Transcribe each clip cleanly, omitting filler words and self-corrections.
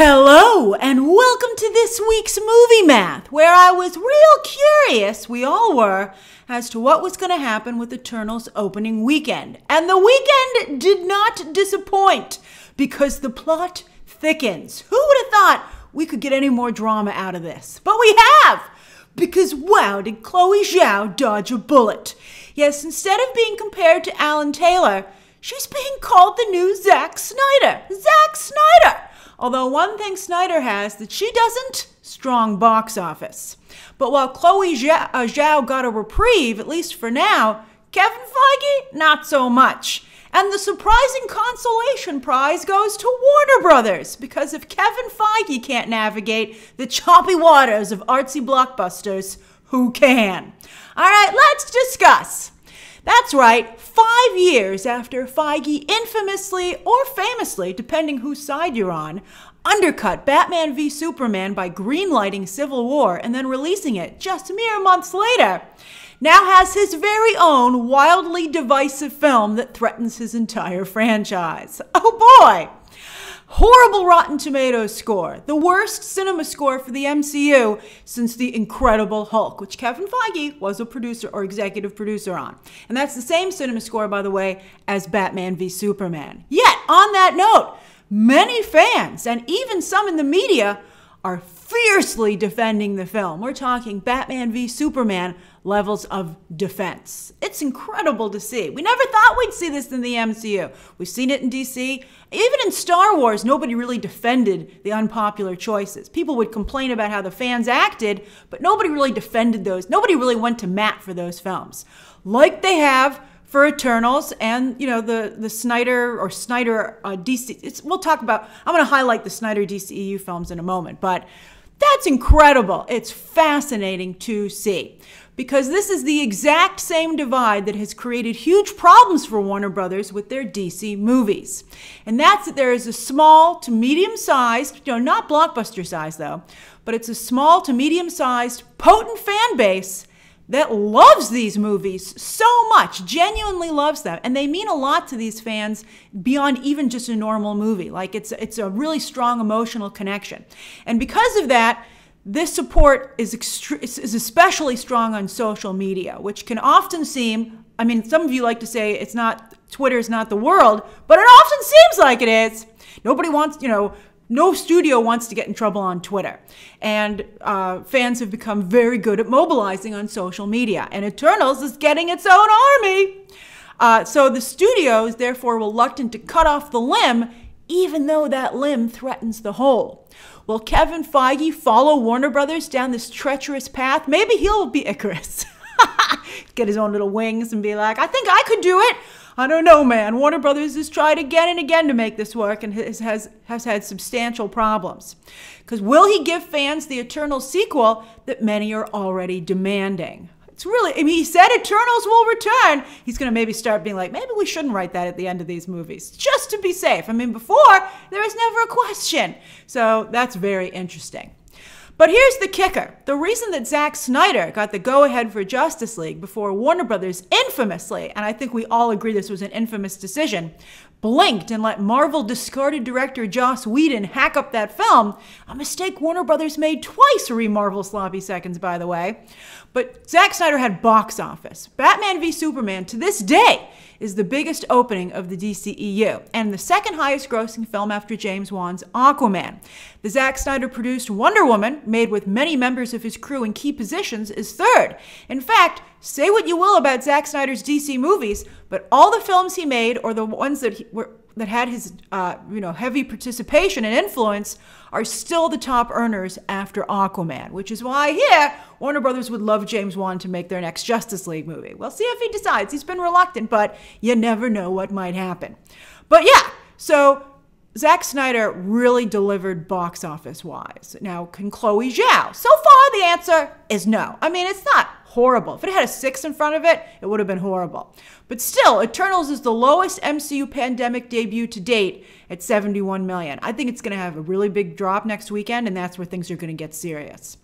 Hello, and welcome to this week's Movie Math, where I was real curious, we all were, as to what was going to happen with Eternals opening weekend. And the weekend did not disappoint, because the plot thickens. Who would have thought we could get any more drama out of this? But we have! Because wow, did Chloe Zhao dodge a bullet. Yes, instead of being compared to Alan Taylor, she's being called the new Zack Snyder. Zack Snyder! Although one thing Snyder has that she doesn't, strong box office. But while Chloe Zhao got a reprieve, at least for now, Kevin Feige, not so much. And the surprising consolation prize goes to Warner Brothers, because if Kevin Feige can't navigate the choppy waters of artsy blockbusters, who can? All right, let's discuss. That's right, 5 years after Feige infamously or famously, depending whose side you're on, undercut Batman v Superman by greenlighting Civil War and then releasing it just mere months later, now has his very own wildly divisive film that threatens his entire franchise. Oh boy! Horrible Rotten Tomatoes score, the worst cinema score for the MCU since The Incredible Hulk, which Kevin Feige was a producer or executive producer on. And that's the same cinema score, by the way, as Batman v Superman. Yet, on that note, many fans, and even some in the media, are fiercely defending the film. We're talking Batman v Superman levels of defense. It's incredible to see. We never thought we'd see this in the MCU. We've seen it in DC. Even in Star Wars, nobody really defended the unpopular choices. People would complain about how the fans acted, but nobody really defended those. Nobody really went to bat for those films. Like they have for Eternals and, you know, the Snyder DC. We'll talk about, I'm going to highlight the Snyder DCEU films in a moment, but that's incredible. It's fascinating to see. Because this is the exact same divide that has created huge problems for Warner Brothers with their DC movies. And that's that there is a small to medium-sized, not blockbuster size though, but it's a small to medium-sized, potent fan base that loves these movies so much, genuinely loves them. And they mean a lot to these fans beyond even just a normal movie. Like it's a really strong emotional connection. And because of that, this support is especially strong on social media, which can often seem, I mean, some of you like to say Twitter's not the world, but it often seems like it is. Nobody wants, no studio wants to get in trouble on Twitter. And fans have become very good at mobilizing on social media. And Eternals is getting its own army. So the studio is therefore reluctant to cut off the limb, even though that limb threatens the whole. Will Kevin Feige follow Warner Brothers down this treacherous path? Maybe he'll be Icarus. Get his own little wings and be like, I think I could do it. I don't know, man. Warner Brothers has tried again and again to make this work and has had substantial problems. Because will he give fans the Eternals sequel that many are already demanding? It's really, I mean, he said Eternals will return. He's going to maybe start being like, maybe we shouldn't write that at the end of these movies, just to be safe. I mean, before, there was never a question. So that's very interesting. But here's the kicker. The reason that Zack Snyder got the go-ahead for Justice League before Warner Brothers infamously, and I think we all agree this was an infamous decision, blinked and let Marvel discarded director Joss Whedon hack up that film, a mistake Warner Brothers made twice re-Marvel sloppy seconds, by the way. But Zack Snyder had box office. Batman v Superman, to this day, is the biggest opening of the DCEU, and the second highest grossing film after James Wan's Aquaman. The Zack Snyder produced Wonder Woman, made with many members of his crew in key positions, is third. In fact, say what you will about Zack Snyder's DC movies, but all the films he made, or the ones that had his heavy participation and influence, are still the top earners after Aquaman, which is why here Warner Brothers would love James Wan to make their next Justice League movie. We'll see if he decides. He's been reluctant, but you never know what might happen. But yeah, so Zack Snyder really delivered box office-wise. Now, can Chloe Zhao? So far, the answer is no. I mean, it's not horrible. If it had a 6 in front of it, it would have been horrible. But still, Eternals is the lowest MCU pandemic debut to date at 71 million. I think it's going to have a really big drop next weekend, and that's where things are going to get serious.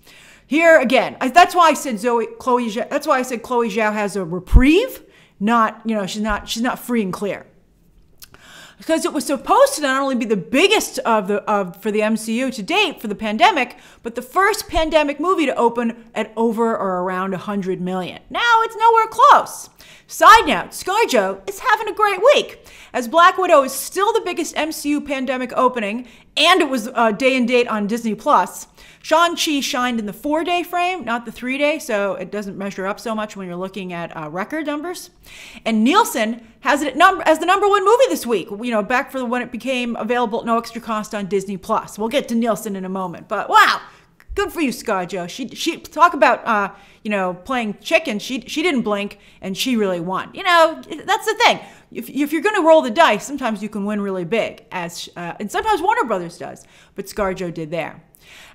Here again, that's why I said Chloe Zhao has a reprieve. Not, she's not free and clear. because it was supposed to not only be the biggest for the MCU to date for the pandemic, but the first pandemic movie to open at over or around 100 million. Now it's nowhere close. Side note, ScarJo is having a great week, as Black Widow is still the biggest MCU pandemic opening, and it was day and date on Disney+. Shang-Chi shined in the 4-day frame, not the 3-day, so it doesn't measure up so much when you're looking at record numbers. And Nielsen has it as the #1 movie this week, back for when it became available at no extra cost on Disney+. We'll get to Nielsen in a moment, but wow, good for you, ScarJo. She talk about, playing chicken. She didn't blink, and she really won. That's the thing. If you're going to roll the dice, sometimes you can win really big, and sometimes Warner Brothers does, but ScarJo did there.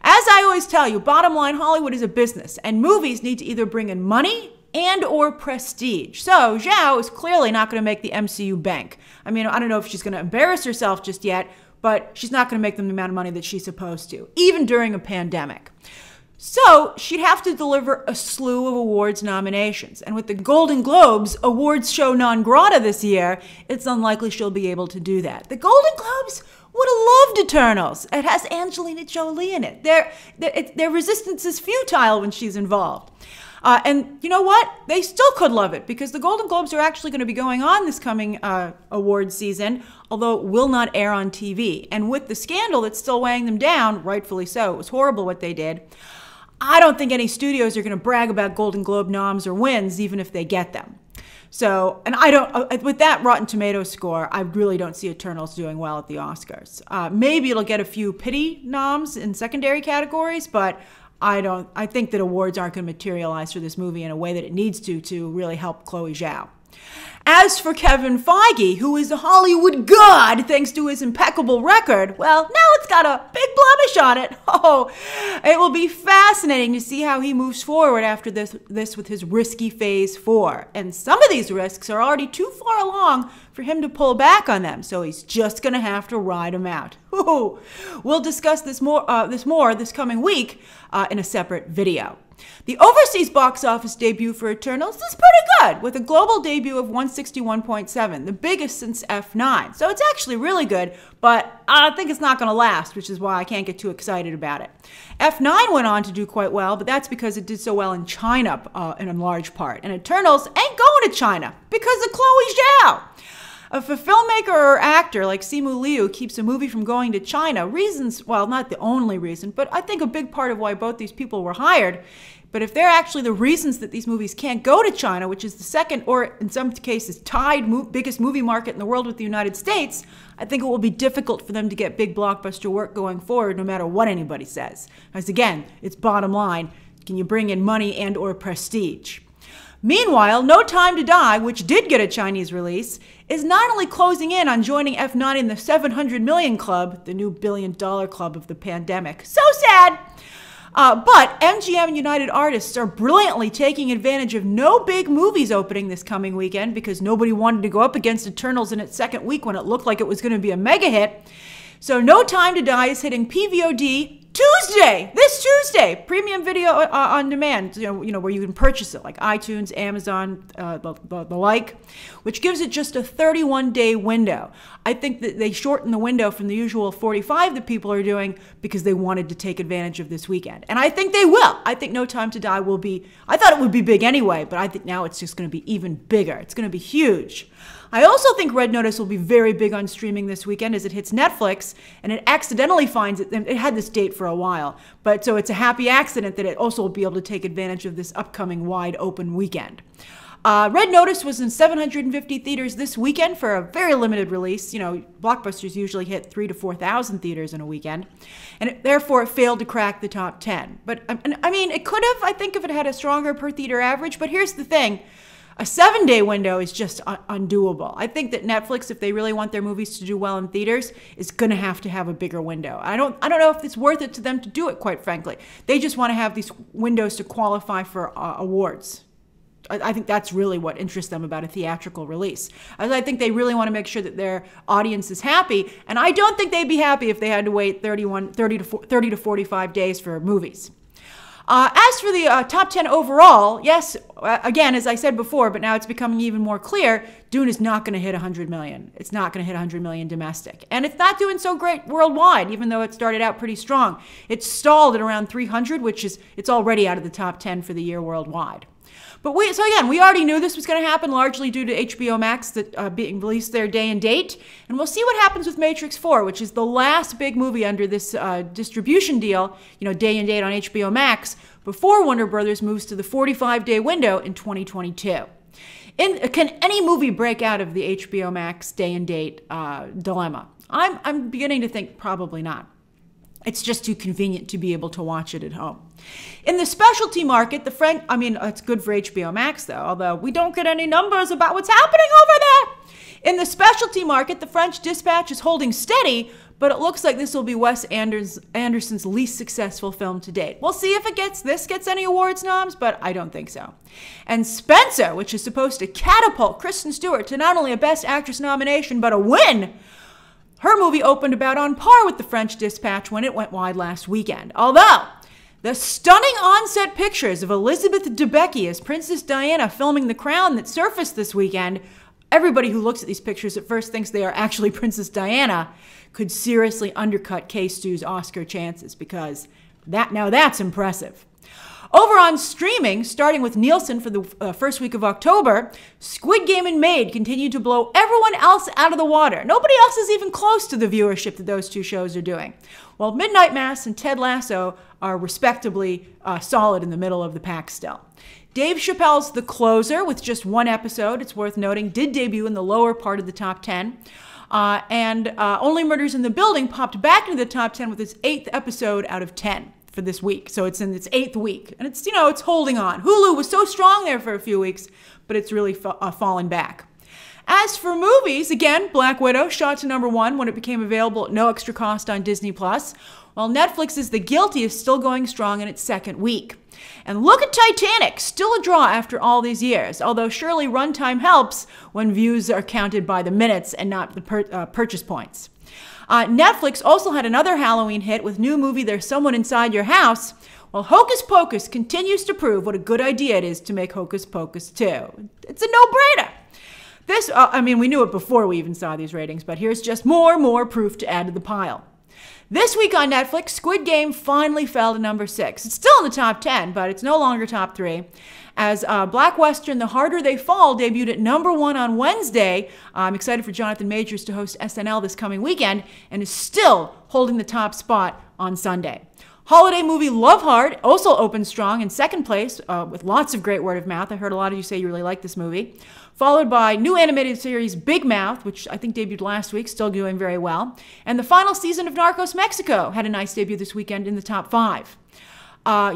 As I always tell you, bottom line, Hollywood is a business, and movies need to either bring in money and or prestige. So Zhao is clearly not going to make the MCU bank. I don't know if she's going to embarrass herself just yet, but she's not going to make them the amount of money that she's supposed to, even during a pandemic. So she'd have to deliver a slew of awards nominations. And with the Golden Globes awards show non grata this year, it's unlikely she'll be able to do that. The Golden Globes would have loved Eternals. It has Angelina Jolie in it. Their resistance is futile when she's involved. And you know what? They still could love it, because the Golden Globes are actually going to be going on this coming award season, although it will not air on TV. And with the scandal that's still weighing them down, rightfully so, it was horrible what they did, I don't think any studios are going to brag about Golden Globe noms or wins, even if they get them. So, and I don't, with that Rotten Tomatoes score, I really don't see Eternals doing well at the Oscars. Maybe it'll get a few pity noms in secondary categories, but I think that awards aren't going to materialize for this movie in a way that it needs to really help Chloe Zhao. As for Kevin Feige, who is a Hollywood god thanks to his impeccable record, well, now it's got a big blemish on it. Oh, it will be fascinating to see how he moves forward after this with his risky Phase 4. And some of these risks are already too far along for him to pull back on them, so he's just going to have to ride them out. Ooh. We'll discuss this more this coming week in a separate video. The overseas box office debut for Eternals is pretty good, with a global debut of 161.7, the biggest since F9. So it's actually really good, but I think it's not going to last, which is why I can't get too excited about it. F9 went on to do quite well, but that's because it did so well in China in large part. And Eternals ain't going to China because of Chloe Zhao. If a filmmaker or actor like Simu Liu keeps a movie from going to China, reasons, well, not the only reason, but I think a big part of why both these people were hired, but if they're actually the reasons that these movies can't go to China, which is the second, or in some cases tied biggest movie market in the world with the United States, I think it will be difficult for them to get big blockbuster work going forward, no matter what anybody says. Because again, it's bottom line, can you bring in money and or prestige? Meanwhile, No Time to Die, which did get a Chinese release, is not only closing in on joining F9 in the 700 million club, the new $1 billion club of the pandemic. So sad! But MGM and United Artists are brilliantly taking advantage of no big movies opening this coming weekend because nobody wanted to go up against Eternals in its second week when it looked like it was going to be a mega hit. So No Time to Die is hitting PVOD this Tuesday, premium video on demand, where you can purchase it, like iTunes, Amazon, the like, which gives it just a 31-day window. I think that they shortened the window from the usual 45 that people are doing because they wanted to take advantage of this weekend. And I think they will. I think No Time to Die will be, I thought it would be big anyway, but I think now it's just going to be even bigger. It's going to be huge. I also think Red Notice will be very big on streaming this weekend as it hits Netflix, and it accidentally finds it had this date for a while, but so it's a happy accident that it also will be able to take advantage of this upcoming wide open weekend. Red Notice was in 750 theaters this weekend for a very limited release. Blockbusters usually hit 3,000 to 4,000 theaters in a weekend, and therefore it failed to crack the top 10. But I mean, it could have, I think, if it had a stronger per theater average, but here's the thing. A 7-day window is just undoable. I think that Netflix, if they really want their movies to do well in theaters, is going to have a bigger window. I don't know if it's worth it to them to do it, quite frankly. They just want to have these windows to qualify for awards. I think that's really what interests them about a theatrical release. I think they really want to make sure that their audience is happy, and I don't think they'd be happy if they had to wait 30 to 45 days for movies. As for the top 10 overall, yes, again, as I said before, but now it's becoming even more clear, Dune is not going to hit 100 million. It's not going to hit 100 million domestic. And it's not doing so great worldwide, even though it started out pretty strong. It's stalled at around 300, which is, it's already out of the top 10 for the year worldwide. But so again, we already knew this was going to happen, largely due to HBO Max that being released their day and date. And we'll see what happens with Matrix 4, which is the last big movie under this distribution deal, day and date on HBO Max, before Warner Brothers moves to the 45-day window in 2022. Can any movie break out of the HBO Max day and date dilemma? I'm beginning to think probably not. It's just too convenient to be able to watch it at home. In the specialty market, it's good for HBO Max though, although we don't get any numbers about what's happening over there. In the specialty market, The French Dispatch is holding steady, but it looks like this will be Wes Anderson's least successful film to date. We'll see if this gets any awards noms, but I don't think so. And Spencer, which is supposed to catapult Kristen Stewart to not only a Best Actress nomination, but a win, her movie opened about on par with The French Dispatch when it went wide last weekend. Although, the stunning on-set pictures of Elizabeth Debicki as Princess Diana filming The Crown that surfaced this weekend, everybody who looks at these pictures at first thinks they are actually Princess Diana, could seriously undercut K-Stew's Oscar chances, because that's impressive. Over on streaming, starting with Nielsen for the first week of October, Squid Game and Maid continue to blow everyone else out of the water. Nobody else is even close to the viewership that those two shows are doing. While Midnight Mass and Ted Lasso are respectably solid in the middle of the pack still. Dave Chappelle's The Closer, with just one episode, it's worth noting, did debut in the lower part of the top 10. And Only Murders in the Building popped back into the top 10 with its 8th episode out of 10. For this week. So it's in its 8th week. And it's, it's holding on. Hulu was so strong there for a few weeks, but it's really fallen back. As for movies, again, Black Widow shot to #1 when it became available at no extra cost on Disney+, while Netflix's The Guilty is still going strong in its 2nd week. And look at Titanic, still a draw after all these years, although surely runtime helps when views are counted by the minutes and not the purchase points. Netflix also had another Halloween hit with new movie There's Someone Inside Your House, while Hocus Pocus continues to prove what a good idea it is to make Hocus Pocus 2. It's a no-brainer. We knew it before we even saw these ratings, but here's just more proof to add to the pile. This week on Netflix, Squid Game finally fell to #6. It's still in the top 10, but it's no longer top 3. As Black Western, The Harder They Fall debuted at #1 on Wednesday. I'm excited for Jonathan Majors to host SNL this coming weekend and is still holding the top spot on Sunday. Holiday movie Love Hard also opened strong in 2nd place with lots of great word of mouth. I heard a lot of you say you really like this movie. Followed by new animated series Big Mouth, which I think debuted last week, still doing very well. And the final season of Narcos Mexico had a nice debut this weekend in the top 5.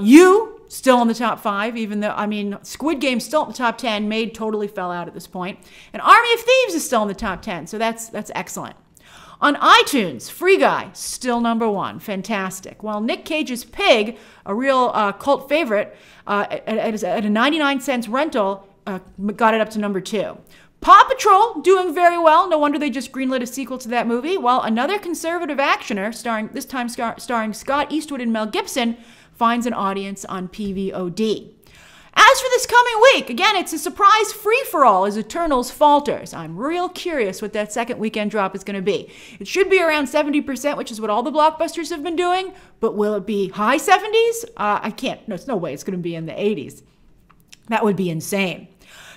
You, still in the top 5, even though, Squid Game still in the top 10, Maid totally fell out at this point. And Army of Thieves is still in the top 10, so that's excellent. On iTunes, Free Guy, still #1, fantastic. While Nick Cage's Pig, a real cult favorite, at a 99-cent rental, got it up to #2. Paw Patrol, doing very well. No wonder they just greenlit a sequel to that movie. While another conservative actioner, this time starring Scott Eastwood and Mel Gibson, finds an audience on PVOD. As for this coming week, again, it's a surprise free-for-all as Eternals falters. I'm real curious what that 2nd weekend drop is going to be. It should be around 70%, which is what all the blockbusters have been doing, but will it be high 70s? I can't. No, there's no way it's going to be in the 80s. That would be insane.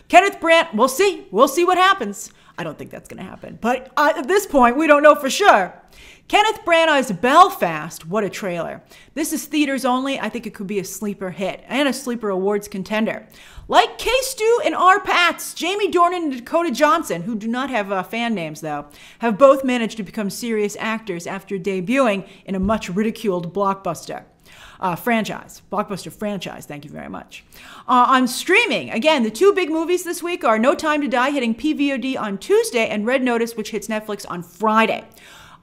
Kenneth Branagh, we'll see. We'll see what happens. I don't think that's going to happen, but at this point, we don't know for sure. Kenneth Branagh's Belfast, what a trailer. This is theaters only. I think it could be a sleeper hit and a sleeper awards contender. Like K-Stew and R. Pats, Jamie Dornan and Dakota Johnson, who do not have fan names though, have both managed to become serious actors after debuting in a much ridiculed blockbuster franchise, thank you very much. On streaming, again, the 2 big movies this week are No Time to Die hitting PVOD on Tuesday and Red Notice, which hits Netflix on Friday.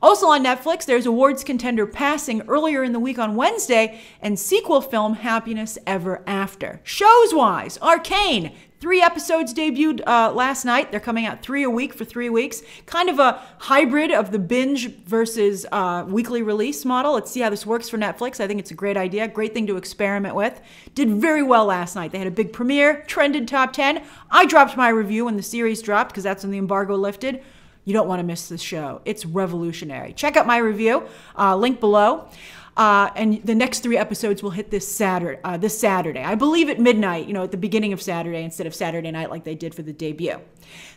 Also on Netflix, there's awards contender Passing earlier in the week on Wednesday, and sequel film Happiness Ever After. Shows-wise, Arcane. 3 episodes debuted last night. They're coming out 3 a week for 3 weeks. Kind of a hybrid of the binge versus weekly release model. Let's see how this works for Netflix. I think it's a great idea. Great thing to experiment with. Did very well last night. They had a big premiere, trended top 10. I dropped my review when the series dropped because that's when the embargo lifted. You don't want to miss this show. It's revolutionary. Check out my review, link below. And the next 3 episodes will hit this Saturday. I believe at midnight, at the beginning of Saturday instead of Saturday night like they did for the debut.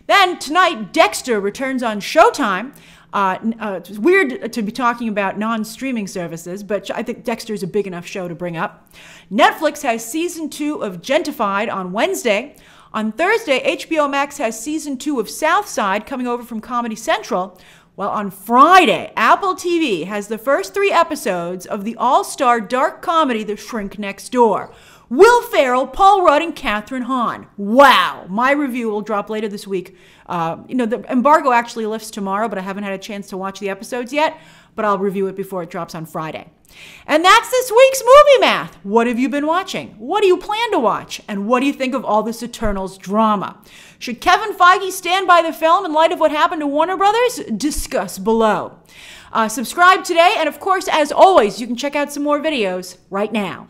Then tonight, Dexter returns on Showtime. It's weird to be talking about non-streaming services, but I think Dexter is a big enough show to bring up. Netflix has season 2 of Gentified on Wednesday. On Thursday, HBO Max has season 2 of Southside coming over from Comedy Central. Well, on Friday, Apple TV has the first 3 episodes of the all-star dark comedy The Shrink Next Door. Will Ferrell, Paul Rudd, and Kathryn Hahn. Wow. My review will drop later this week. The embargo actually lifts tomorrow, but I haven't had a chance to watch the episodes yet, but I'll review it before it drops on Friday. And that's this week's Movie Math. What have you been watching? What do you plan to watch? And what do you think of all this Eternals drama? Should Kevin Feige stand by the film in light of what happened to Warner Brothers? Discuss below. Subscribe today, and of course, as always, you can check out some more videos right now.